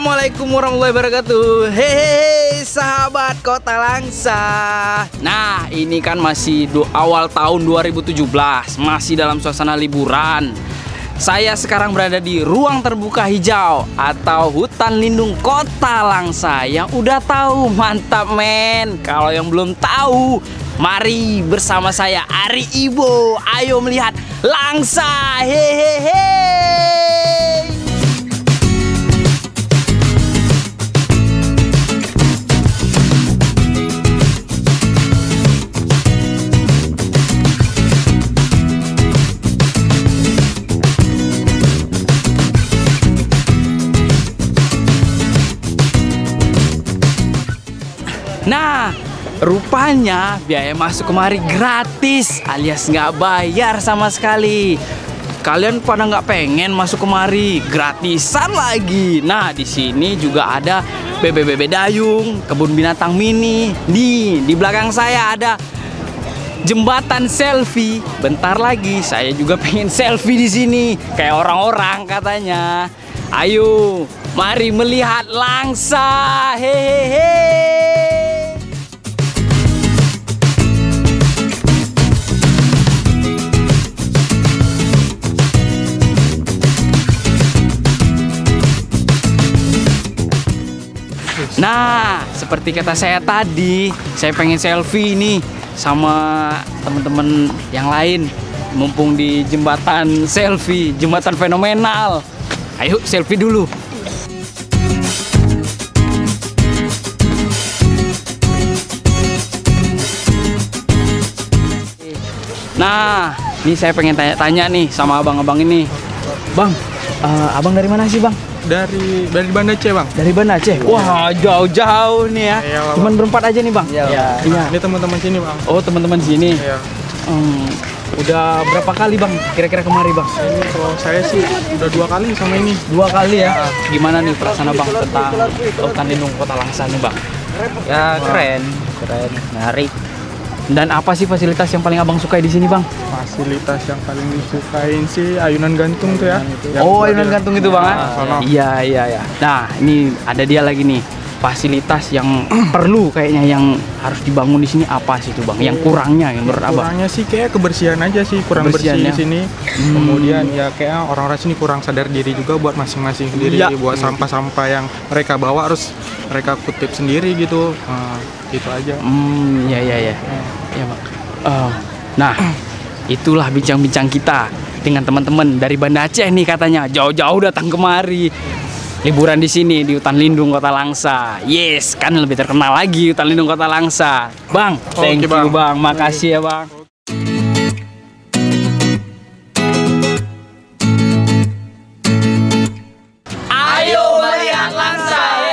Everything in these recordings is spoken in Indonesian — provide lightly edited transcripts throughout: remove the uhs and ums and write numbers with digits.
Assalamualaikum warahmatullahi wabarakatuh. Hehehe, sahabat Kota Langsa. Nah, ini kan masih awal tahun 2017, masih dalam suasana liburan. Saya sekarang berada di ruang terbuka hijau atau hutan lindung Kota Langsa. Yang udah tahu mantap men. Kalau yang belum tahu, mari bersama saya Ari Ibo. Ayo melihat Langsa. Hehehe. Nah, rupanya biaya masuk kemari gratis alias nggak bayar sama sekali. Kalian pada nggak pengen masuk kemari gratisan lagi? Nah, di sini juga ada bebek-bebek dayung, kebun binatang mini. Nih, di belakang saya ada jembatan selfie. Bentar lagi saya juga pengen selfie di sini kayak orang-orang katanya. Ayo, mari melihat Langsa. Hehehe. Nah, seperti kata saya tadi, saya pengen selfie nih sama teman-teman yang lain. Mumpung di jembatan selfie, jembatan fenomenal. Ayo selfie dulu. Nah, ini saya pengen tanya-tanya nih sama abang-abang ini. Bang, abang dari mana sih bang? Dari Banda Aceh bang. Dari Banda Aceh. Wah, jauh-jauh nih ya. Iya, cuman berempat aja nih bang. Iya. Iya. Ini teman-teman sini bang. Oh, teman-teman sini. Iya. Udah berapa kali bang? Kira-kira kemari bang? Ini kalau saya sih udah 2 kali sama ini. 2 kali ya. Gimana nih perasaan abang tentang hutan lindung Kota Langsa nih bang? Ya keren, menarik. Dan apa sih fasilitas yang paling abang sukai di sini bang? Fasilitas yang paling disukain sih ayunan gantung tuh ya. Oh, ayunan gantung itu bang? Iya. Iya. Nah, ini ada dia lagi nih. Fasilitas yang perlu kayaknya yang harus dibangun di sini apa sih tuh bang? Yang kurangnya yang menurut abang? Kurangnya sih kayak kebersihan aja sih, kurang bersih di sini. Kemudian ya kayak orang-orang sini kurang sadar diri juga buat masing-masing sendiri, buat sampah-sampah yang mereka bawa harus mereka kutip sendiri gitu. Gitu aja. Iya bang. Nah, itulah bincang-bincang kita dengan teman-teman dari Banda Aceh nih katanya jauh-jauh datang kemari. Liburan di sini di hutan lindung Kota Langsa. Yes, kan lebih terkenal lagi hutan lindung Kota Langsa. Bang, thank you bang. Makasih ya bang. Ayo melihat Langsa.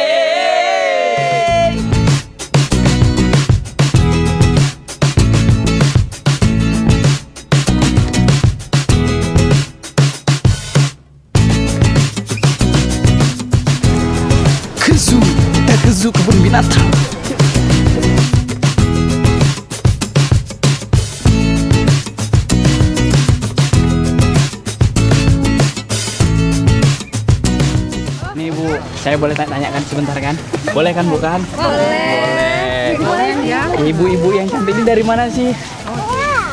Ke zoo kebun binatang. Nih Bu, saya boleh tanyakan sebentar kan? Boleh kan bukan? Boleh. Boleh ya. Ibu-ibu yang cantik ini dari mana sih?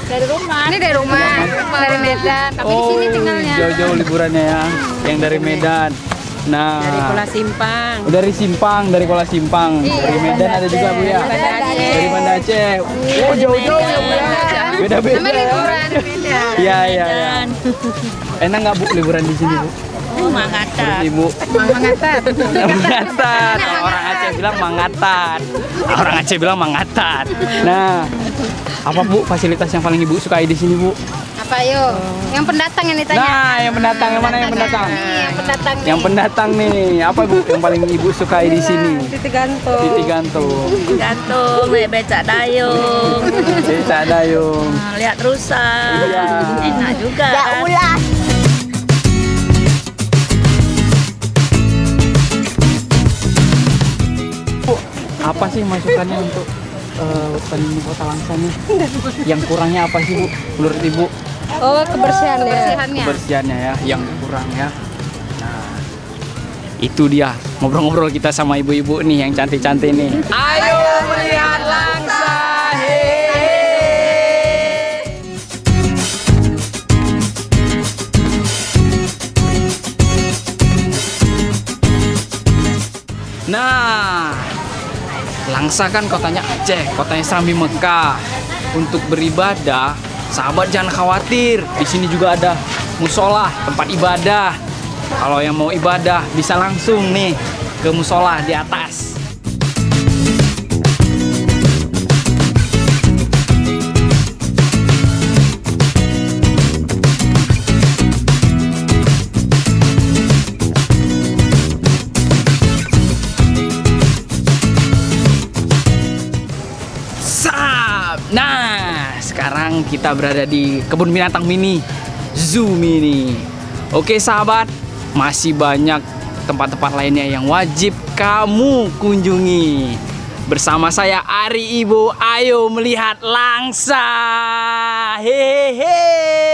Dari rumah. Ini dari rumah. Dari Medan. Tapi di sini tinggalnya. Jauh-jauh liburannya ya. Yang dari Medan. Nah, Dari Kuala Simpang. Dari Simpang, dari Kuala Simpang. Dari Medan ada juga Bu ya. Dari Banda Aceh. Oh, jauh-jauh ya Bu ya. Beda-beda. Sama liburan beda. Iya. Enak nggak Bu liburan di sini Bu? Mangatan. Ibu. Mangatan. Mangatan. Orang Aceh bilang mangatan. Orang Aceh bilang mangatan. Nah, apa Bu fasilitas yang paling Ibu sukai di sini Bu? Apa yo? Yang pendatang yang ditanya. Nah, yang pendatang yang mana yang pendatang? Yang pendatang. Yang pendatang nih. Apa Bu yang paling Ibu sukai di sini? Titik gantung. Titik gantung. Gantung, naik becak dayung. Becak dayung. Lihat rusa. Iya. Enak juga kan? Bu, apa sih masukannya untuk hutan lindung Kota Langsa nih? Yang kurangnya apa sih Bu menurut Ibu? Oh, kebersihannya. Kebersihannya ya, yang kurang ya. Nah, Itu dia ngobrol-ngobrol kita sama ibu-ibu nih yang cantik-cantik nih. Ayo melihat langsa. Nah, Langsa kan kotanya Aceh, kotanya Serambi Mekah. Untuk beribadah, sahabat jangan khawatir. Di sini juga ada musola, tempat ibadah. Kalau yang mau ibadah bisa langsung nih ke musola di atas. Nah, sekarang kita berada di kebun binatang mini, zoo mini. Oke sahabat, masih banyak tempat-tempat lainnya yang wajib kamu kunjungi. Bersama saya Ari Ibo, ayo melihat langsa. Hehehe.